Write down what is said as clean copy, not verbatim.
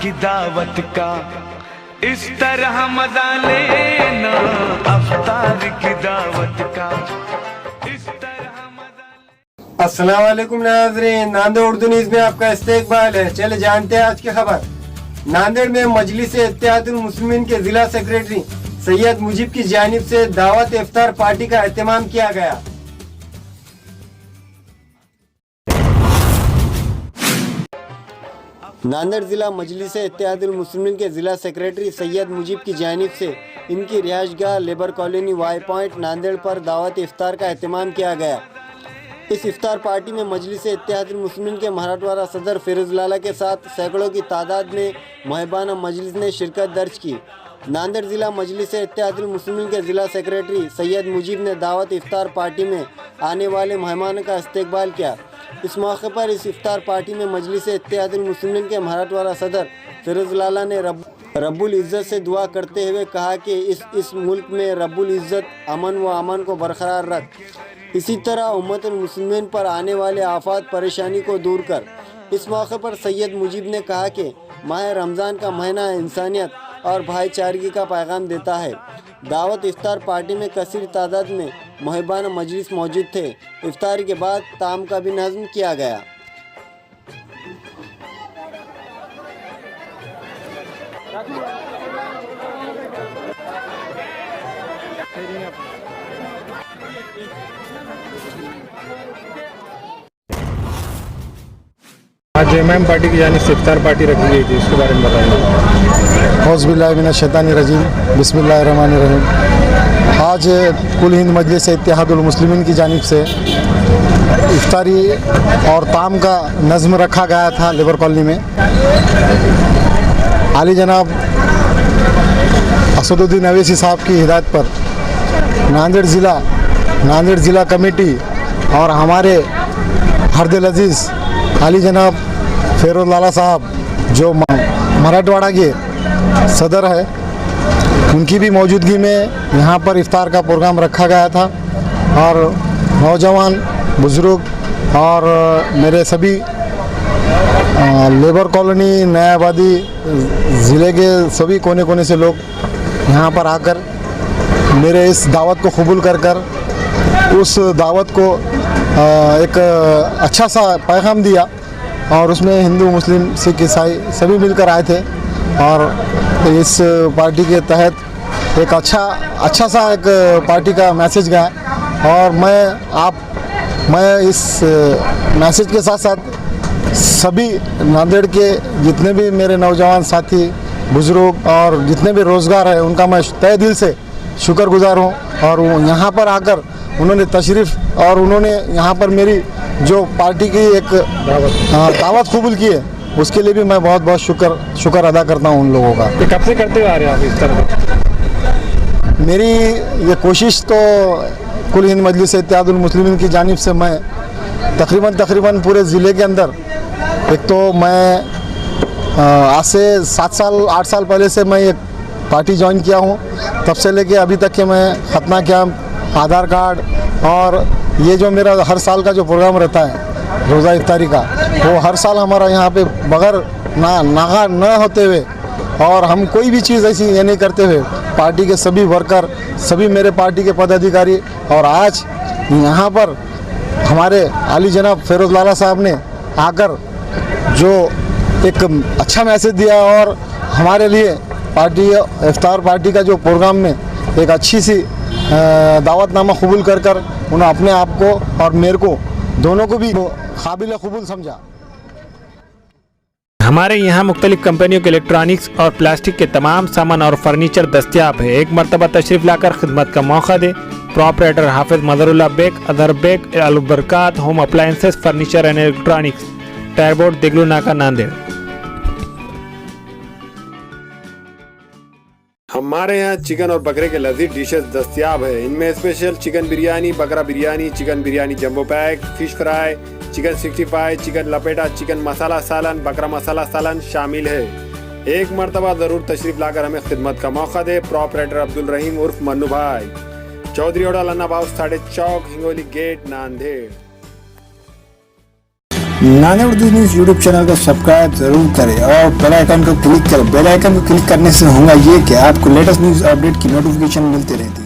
की दावत का इस तरह मजा लेना, अफ्तार की दावत का इस तरह मजा। अस्सलाम वालेकुम नाज़रीन, नांदेड़ उर्दू न्यूज़ में आपका इस्तकबाल है। चले जानते हैं आज की खबर। नांदेड़ में मजलिस इत्तेहादुल मुस्लिमीन के जिला सेक्रेटरी सैयद मुजीब की जानिब से दावत इफ्तार पार्टी का एहतमाम किया गया। नांदेड़ जिला मजलिस इत्तेहादुल मुस्लिमीन के जिला सेक्रेटरी सैयद मुजीब की जानिब से इनकी रिहाइशगाह labour colony Y point Nanded पर दावत इफ्तार का एहतमाम किया गया। इस इफ्तार पार्टी में मजलिस इत्तेहादुल मुस्लिमीन के मराठवाड़ा सदर फिरोज लाला के साथ सैकड़ों की तादाद में महबाना मजलिस ने शिरकत दर्ज की। नांदेड़ जिला मजलिस इत्तेहादुल मुस्लिमीन के जिला सेक्रेटरी सैयद मुजीब ने दावत इफ्तार पार्टी में आने वाले मेहमानों का इस्तकबाल किया। इस मौके पर इस इफ्तार पार्टी में मजलिस इत्तेहादुल मुस्लिमीन के मराठवाड़ा सदर फिरोज लाला ने रब्बुल इज़्ज़त से दुआ करते हुए कहा कि इस मुल्क में रब्बुल इज़्ज़त अमन को बरकरार रख। इसी तरह उम्मतुल मुस्लिमीन पर आने वाले आफात परेशानी को दूर कर। इस मौके पर सैयद मुजीब ने कहा कि माह रमज़ान का महीना इंसानियत और भाईचारगी का पैगाम देता है। दावत इफ्तार पार्टी में कसीर तादाद में महबाना मजलिस मौजूद थे। इफ्तारी के बाद ताम का भी नज़्म किया गया। आज एमएम पार्टी की जानिब से इफ्तार पार्टी रखी गई थी, इसके बारे में बताइए। औज़ुबिल्लाहि मिनश शैतानिर रजीम, बिस्मिल्लाहिर रहमानिर रहीम। आज कुल हिंद मजलिस इत्तेहादुल मुस्लिमीन की जानिब से इफ्तारी और ताम का नज़्म रखा गया था लेबर कॉलोनी में। आली जनाब असदुद्दीन अवैसी साहब की हिदायत पर नांदेड़ ज़िला कमेटी और हमारे हरदिल अजीज़ आली जनाब फिरोज लाला साहब जो मराठवाड़ा के सदर है, उनकी भी मौजूदगी में यहाँ पर इफ्तार का प्रोग्राम रखा गया था। और नौजवान बुज़ुर्ग और मेरे सभी लेबर कॉलोनी नया आबादी ज़िले के सभी कोने कोने से लोग यहाँ पर आकर मेरे इस दावत को कबूल कर उस दावत को एक अच्छा सा पैगाम दिया। और उसमें हिंदू मुस्लिम सिख ईसाई सभी मिलकर आए थे और इस पार्टी के तहत एक अच्छा सा एक पार्टी का मैसेज गया। और मैं इस मैसेज के साथ साथ सभी नांदेड़ के जितने भी मेरे नौजवान साथी बुज़ुर्ग और जितने भी रोज़गार है उनका मैं तहे दिल से शुक्रगुज़ार हूँ। और यहाँ पर आकर उन्होंने तशरीफ़ और उन्होंने यहाँ पर मेरी जो पार्टी की एक दावत कबूल की है, उसके लिए भी मैं बहुत शुक्र अदा करता हूँ उन लोगों का। ये कब से करते हुए आ रहे हैं आप इस तरह? मेरी ये कोशिश तो कुल हिंद मजलिस इत्तेहादुल मुस्लिमीन की जानिब से मैं तकरीबन पूरे ज़िले के अंदर, एक तो मैं आज से 8 साल पहले से मैं एक पार्टी ज्वाइन किया हूँ। तब से लेके अभी तक के मैं खतना कैंप, आधार कार्ड और ये जो मेरा हर साल का जो प्रोग्राम रहता है रोज़ा इफ्तारी का, वो हर साल हमारा यहाँ पे बगैर नागा न होते हुए और हम कोई भी चीज़ ऐसी ये नहीं करते हुए पार्टी के सभी वर्कर, सभी मेरे पार्टी के पदाधिकारी और आज यहाँ पर हमारे आली जनाब फिरोज लाला साहब ने आकर जो एक अच्छा मैसेज दिया और हमारे लिए पार्टी इफ्तार पार्टी का जो प्रोग्राम में एक अच्छी सी दावतनामा कबूल कर उन्हें अपने आप को और मेरे को दोनों को भी काबिल कबूल समझा। हमारे यहाँ मुख्तलिफ कंपनियों के इलेक्ट्रॉनिक्स और प्लास्टिक के तमाम सामान और फर्नीचर दस्तियाब है। एक मरतबा तशरीफ़ लाकर खिदमत का मौका दे। प्रॉपरेटर हाफिज मदरुल्लाह बेग, अदर Baig, Albarkat home appliances, furniture and electronics, टायरबोर्ड, दिगलू नाका, नांदेड़। हमारे यहाँ चिकन और बकरे के लजीज डिशेस दस्तियाब है। इनमें स्पेशल चिकन बिरयानी, बकरा biryani, chicken biryani jumbo pack, fish fry, chicken 65, chicken लपेटा, चिकन मसाला सालन, बकरा मसाला सालन शामिल है। एक मरतबा ज़रूर तशरीफ़ लाकर हमें खिदमत का मौका दे। प्रॉपरेटर अब्दुल रहीम उर्फ मन्नू भाई, चौधरी ओडा लन्ना बाउस 3.5 चौक, Hingoli gate, Nanded. Nanded Urdu news YouTube channel को सब्सक्राइब जरूर करें और बेल आइकन को क्लिक करें। बेल आइकन को क्लिक करने से होगा ये कि आपको लेटेस्ट न्यूज़ अपडेट की नोटिफिकेशन मिलती रहती है।